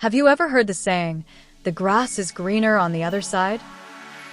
Have you ever heard the saying, the grass is greener on the other side?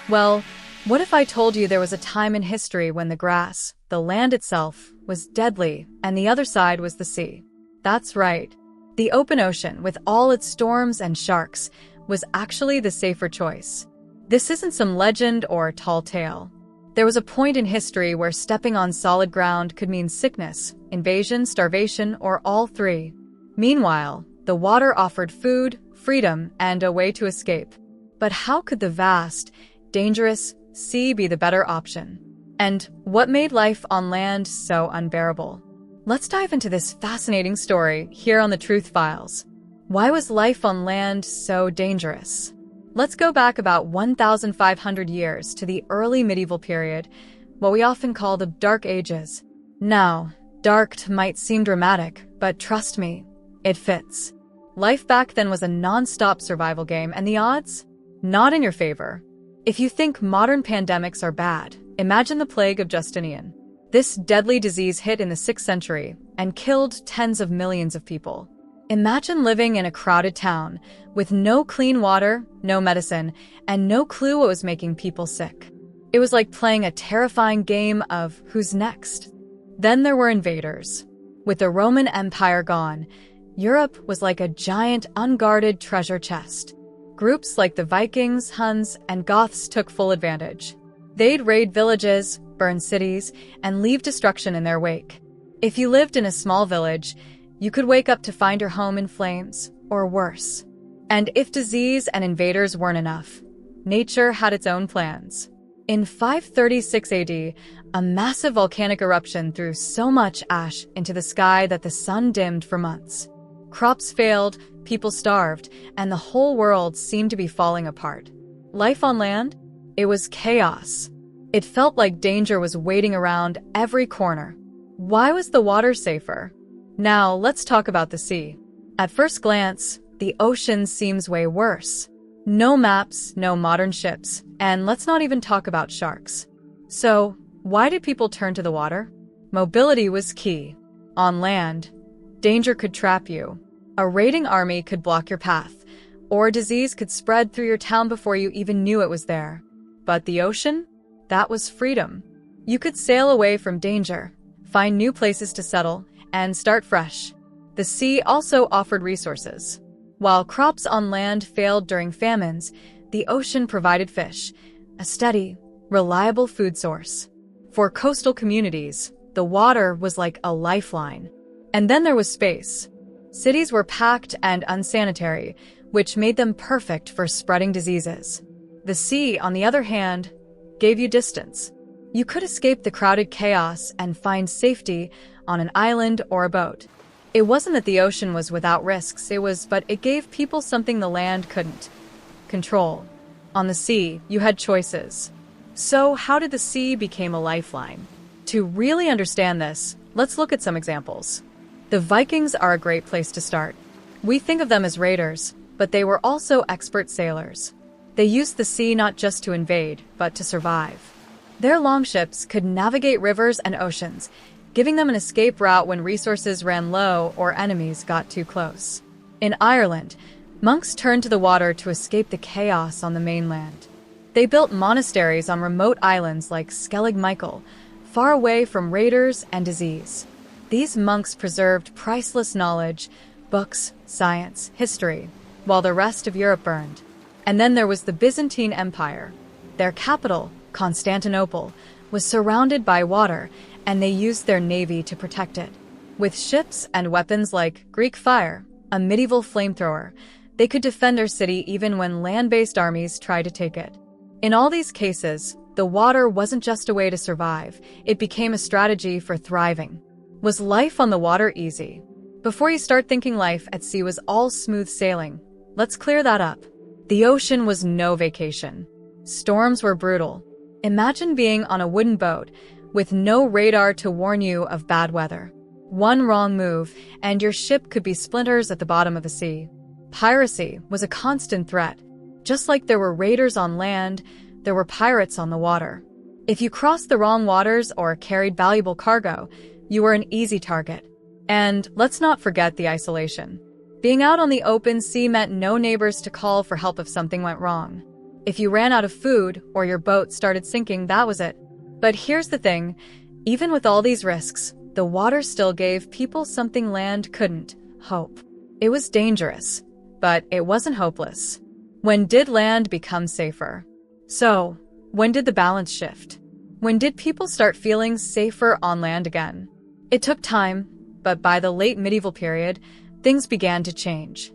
Well, what if I told you there was a time in history when the grass, the land itself, was deadly and the other side was the sea? That's right. The open ocean, with all its storms and sharks, was actually the safer choice. This isn't some legend or tall tale. There was a point in history where stepping on solid ground could mean sickness, invasion, starvation, or all three. Meanwhile, the water offered food, freedom, and a way to escape. But how could the vast, dangerous sea be the better option? And what made life on land so unbearable? Let's dive into this fascinating story here on the Truth Files. Why was life on land so dangerous? Let's go back about 1,500 years to the early medieval period, what we often call the Dark Ages. Now, dark might seem dramatic, but trust me, it fits. Life back then was a non-stop survival game, and the odds? Not in your favor. If you think modern pandemics are bad, imagine the plague of Justinian. This deadly disease hit in the 6th century and killed tens of millions of people. Imagine living in a crowded town with no clean water, no medicine, and no clue what was making people sick. It was like playing a terrifying game of who's next. Then there were invaders. With the Roman Empire gone, Europe was like a giant unguarded treasure chest. Groups like the Vikings, Huns, and Goths took full advantage. They'd raid villages, burn cities, and leave destruction in their wake. If you lived in a small village, you could wake up to find your home in flames, or worse. And if disease and invaders weren't enough, nature had its own plans. In 536 AD, a massive volcanic eruption threw so much ash into the sky that the sun dimmed for months. Crops failed, people starved, and the whole world seemed to be falling apart. Life on land? It was chaos. It felt like danger was waiting around every corner. Why was the water safer? Now, let's talk about the sea. At first glance, the ocean seems way worse. No maps, no modern ships, and let's not even talk about sharks. So, why did people turn to the water? Mobility was key. On land, danger could trap you. A raiding army could block your path, or disease could spread through your town before you even knew it was there. But the ocean? That was freedom. You could sail away from danger, find new places to settle, and start fresh. The sea also offered resources. While crops on land failed during famines, the ocean provided fish, a steady, reliable food source. For coastal communities, the water was like a lifeline. And then there was space. Cities were packed and unsanitary, which made them perfect for spreading diseases. The sea, on the other hand, gave you distance. You could escape the crowded chaos and find safety on an island or a boat. It wasn't that the ocean was without risks, but it gave people something the land couldn't: control. On the sea, you had choices. So how did the sea become a lifeline? To really understand this, let's look at some examples. The Vikings are a great place to start. We think of them as raiders, but they were also expert sailors. They used the sea not just to invade, but to survive. Their longships could navigate rivers and oceans, giving them an escape route when resources ran low or enemies got too close. In Ireland, monks turned to the water to escape the chaos on the mainland. They built monasteries on remote islands like Skellig Michael, far away from raiders and disease. These monks preserved priceless knowledge, books, science, history, while the rest of Europe burned. And then there was the Byzantine Empire. Their capital, Constantinople, was surrounded by water, and they used their navy to protect it. With ships and weapons like Greek fire, a medieval flamethrower, they could defend their city even when land-based armies tried to take it. In all these cases, the water wasn't just a way to survive, it became a strategy for thriving. Was life on the water easy? Before you start thinking life at sea was all smooth sailing, let's clear that up. The ocean was no vacation. Storms were brutal. Imagine being on a wooden boat with no radar to warn you of bad weather. One wrong move, and your ship could be splinters at the bottom of the sea. Piracy was a constant threat. Just like there were raiders on land, there were pirates on the water. If you crossed the wrong waters or carried valuable cargo, you were an easy target. And let's not forget the isolation. Being out on the open sea meant no neighbors to call for help if something went wrong. If you ran out of food or your boat started sinking, that was it. But here's the thing, even with all these risks, the water still gave people something land couldn't: hope. It was dangerous, but it wasn't hopeless. When did land become safer? So, when did the balance shift? When did people start feeling safer on land again? It took time, but by the late medieval period, things began to change.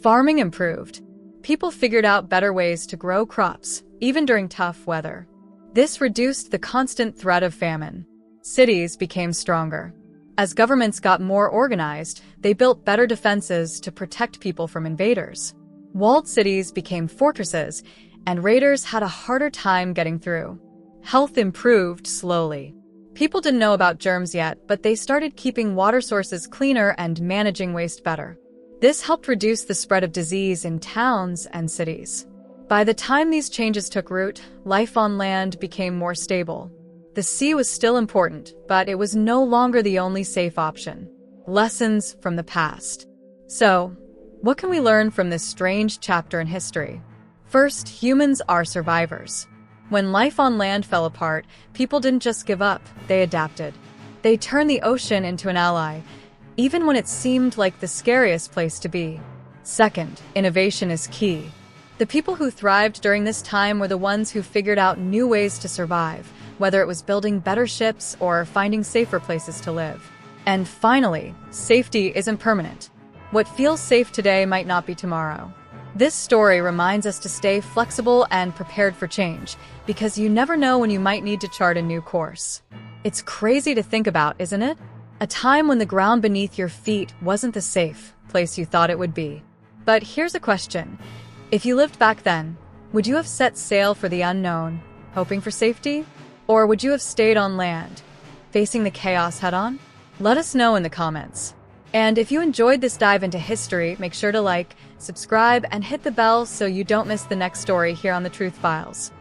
Farming improved. People figured out better ways to grow crops, even during tough weather. This reduced the constant threat of famine. Cities became stronger. As governments got more organized, they built better defenses to protect people from invaders. Walled cities became fortresses, and raiders had a harder time getting through. Health improved slowly. People didn't know about germs yet, but they started keeping water sources cleaner and managing waste better. This helped reduce the spread of disease in towns and cities. By the time these changes took root, life on land became more stable. The sea was still important, but it was no longer the only safe option. Lessons from the past. So, what can we learn from this strange chapter in history? First, humans are survivors. When life on land fell apart, people didn't just give up, they adapted. They turned the ocean into an ally, even when it seemed like the scariest place to be. Second, innovation is key. The people who thrived during this time were the ones who figured out new ways to survive, whether it was building better ships or finding safer places to live. And finally, safety isn't permanent. What feels safe today might not be tomorrow. This story reminds us to stay flexible and prepared for change, because you never know when you might need to chart a new course. It's crazy to think about, isn't it? A time when the ground beneath your feet wasn't the safe place you thought it would be. But here's a question. If you lived back then, would you have set sail for the unknown, hoping for safety? Or would you have stayed on land, facing the chaos head-on? Let us know in the comments. And if you enjoyed this dive into history, make sure to like, subscribe, and hit the bell so you don't miss the next story here on the Truth Files.